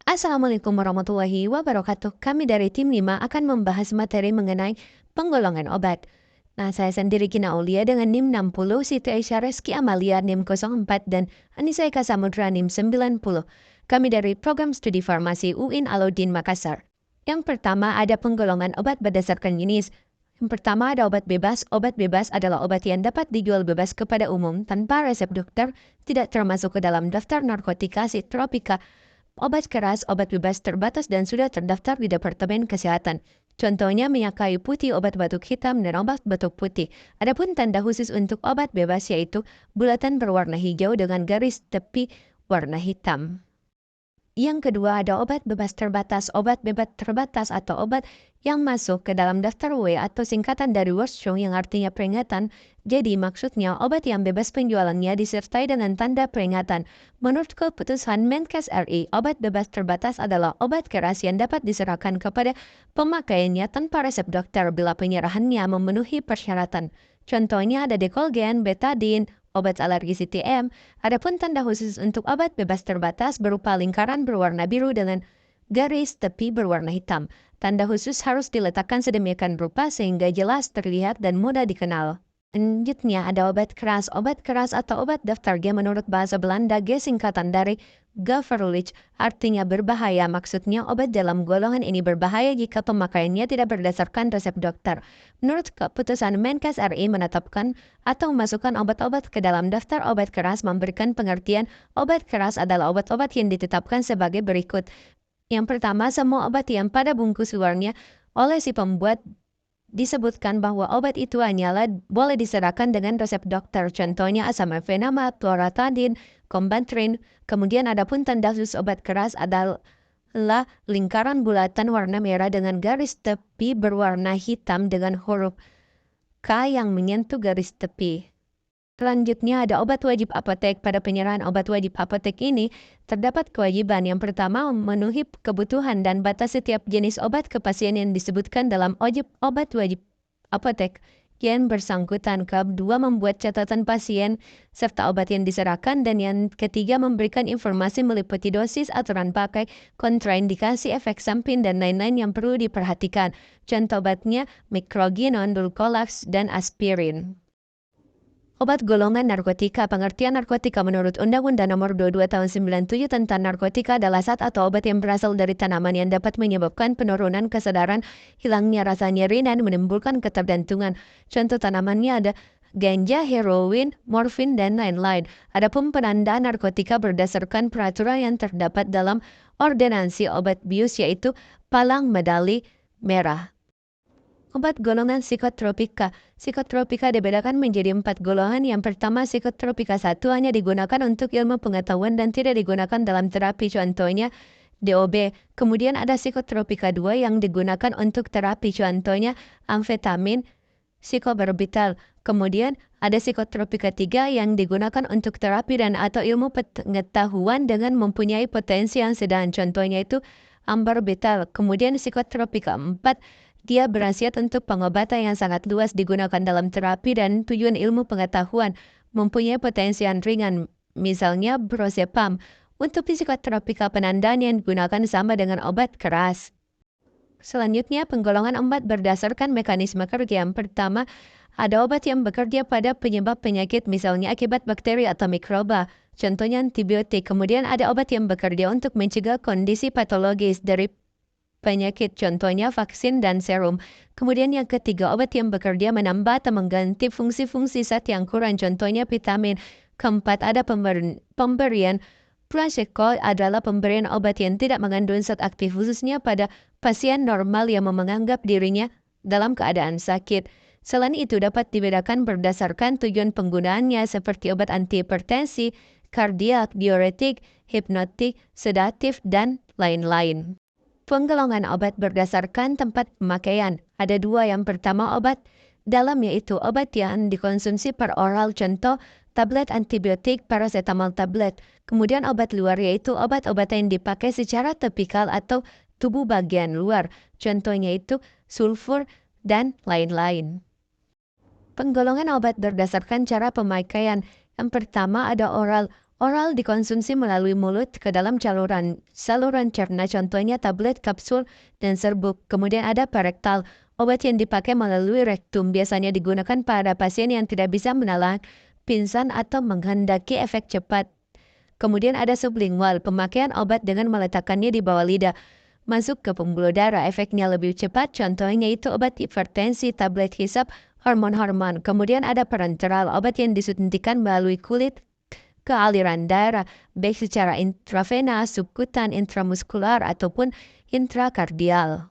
Assalamualaikum warahmatullahi wabarakatuh. Kami dari tim 5 akan membahas materi mengenai penggolongan obat. Nah, saya sendiri Kina Aulia dengan NIM 60, Siti Aisyah Reski Amalia NIM 04, dan Anissa Eka Samudra NIM 90. Kami dari Program Studi Farmasi UIN Alauddin Makassar. Yang pertama ada penggolongan obat berdasarkan jenis. Yang pertama ada obat bebas. Obat bebas adalah obat yang dapat dijual bebas kepada umum tanpa resep dokter, tidak termasuk ke dalam daftar narkotika psikotropika. Obat keras, obat bebas terbatas dan sudah terdaftar di Departemen Kesehatan. Contohnya minyak kayu putih, obat batuk hitam, dan obat batuk putih. Adapun tanda khusus untuk obat bebas yaitu bulatan berwarna hijau dengan garis tepi warna hitam. Yang kedua ada obat bebas terbatas. Obat bebas terbatas atau obat yang masuk ke dalam daftar W atau singkatan dari Warshong yang artinya peringatan. Jadi maksudnya obat yang bebas penjualannya disertai dengan tanda peringatan. Menurut keputusan Menkes RI, obat bebas terbatas adalah obat keras yang dapat diserahkan kepada pemakaiannya tanpa resep dokter bila penyerahannya memenuhi persyaratan. Contohnya ada Decolgen, Betadine, obat alergi CTM. Adapun tanda khusus untuk obat bebas terbatas berupa lingkaran berwarna biru dengan garis tepi berwarna hitam. Tanda khusus harus diletakkan sedemikian rupa sehingga jelas terlihat dan mudah dikenal. Selanjutnya ada obat keras. Obat keras atau obat daftar G menurut bahasa Belanda G singkatan dari gevaarlijk, artinya berbahaya. Maksudnya obat dalam golongan ini berbahaya jika pemakaiannya tidak berdasarkan resep dokter. Menurut keputusan Menkes RI menetapkan atau memasukkan obat-obat ke dalam daftar obat keras memberikan pengertian obat keras adalah obat-obat yang ditetapkan sebagai berikut. Yang pertama, semua obat yang pada bungkus luarnya oleh si pembuat disebutkan bahwa obat itu hanyalah boleh diserahkan dengan resep dokter. Contohnya asamifenamat, loratadin, Combantrin. Kemudian adapun tanda khusus obat keras adalah lingkaran bulatan warna merah dengan garis tepi berwarna hitam dengan huruf K yang menyentuh garis tepi. Selanjutnya ada obat wajib apotek. Pada penyerahan obat wajib apotek ini, terdapat kewajiban yang pertama memenuhi kebutuhan dan batas setiap jenis obat ke pasien yang disebutkan dalam obat wajib apotek yang bersangkutan. Kedua, membuat catatan pasien serta obat yang diserahkan. Dan yang ketiga, memberikan informasi meliputi dosis, aturan pakai, kontraindikasi, efek samping, dan lain-lain yang perlu diperhatikan. Contoh obatnya Microgynon, Dulcolax, dan aspirin. Obat golongan narkotika. Pengertian narkotika menurut Undang-Undang Nomor 22 Tahun 97 tentang narkotika adalah zat atau obat yang berasal dari tanaman yang dapat menyebabkan penurunan kesadaran, hilangnya rasa nyeri, dan menimbulkan ketergantungan. Contoh tanamannya ada ganja, heroin, morfin, dan lain-lain. Adapun penandaan narkotika berdasarkan peraturan yang terdapat dalam ordonansi obat bius yaitu palang medali merah. Obat golongan psikotropika. Psikotropika dibedakan menjadi 4 golongan. Yang pertama, psikotropika 1 hanya digunakan untuk ilmu pengetahuan dan tidak digunakan dalam terapi, contohnya DOB. Kemudian ada psikotropika 2 yang digunakan untuk terapi, contohnya amfetamin, psikobarbital. Kemudian ada psikotropika 3 yang digunakan untuk terapi dan atau ilmu pengetahuan dengan mempunyai potensi yang sedang, contohnya itu ambarbital. Kemudian psikotropika 4 dia berkhasiat untuk pengobatan yang sangat luas, digunakan dalam terapi dan tujuan ilmu pengetahuan, mempunyai potensi yang ringan, misalnya brozepam. Untuk psikotropika penandaan yang digunakan sama dengan obat keras. Selanjutnya, penggolongan obat berdasarkan mekanisme kerja. Yang pertama, ada obat yang bekerja pada penyebab penyakit, misalnya akibat bakteri atau mikroba, contohnya antibiotik. Kemudian ada obat yang bekerja untuk mencegah kondisi patologis dari penyakit, contohnya vaksin dan serum. Kemudian yang ketiga, obat yang bekerja menambah atau mengganti fungsi-fungsi zat yang kurang, contohnya vitamin. Keempat, ada pemberian placebo adalah pemberian obat yang tidak mengandung zat aktif, khususnya pada pasien normal yang menganggap dirinya dalam keadaan sakit. Selain itu dapat dibedakan berdasarkan tujuan penggunaannya seperti obat antihipertensi, kardiak, diuretik, hipnotik, sedatif, dan lain-lain. Penggolongan obat berdasarkan tempat pemakaian. Ada 2. Yang pertama, obat dalam yaitu obat yang dikonsumsi per oral, contoh tablet antibiotik, paracetamol tablet. Kemudian obat luar yaitu obat-obatan yang dipakai secara topikal atau tubuh bagian luar, contohnya itu sulfur dan lain-lain. Penggolongan obat berdasarkan cara pemakaian. Yang pertama ada oral. Oral dikonsumsi melalui mulut ke dalam saluran cerna, contohnya tablet, kapsul, dan serbuk. Kemudian ada parektal, obat yang dipakai melalui rektum, biasanya digunakan pada pasien yang tidak bisa menahan, pingsan, atau menghendaki efek cepat. Kemudian ada sublingual, pemakaian obat dengan meletakkannya di bawah lidah, masuk ke pembuluh darah, efeknya lebih cepat, contohnya itu obat hipertensi, tablet hisap, hormon-hormon. Kemudian ada parenteral, obat yang disuntikan melalui kulit ke aliran darah, baik secara intravena, subkutan, intramuskular, ataupun intrakardial.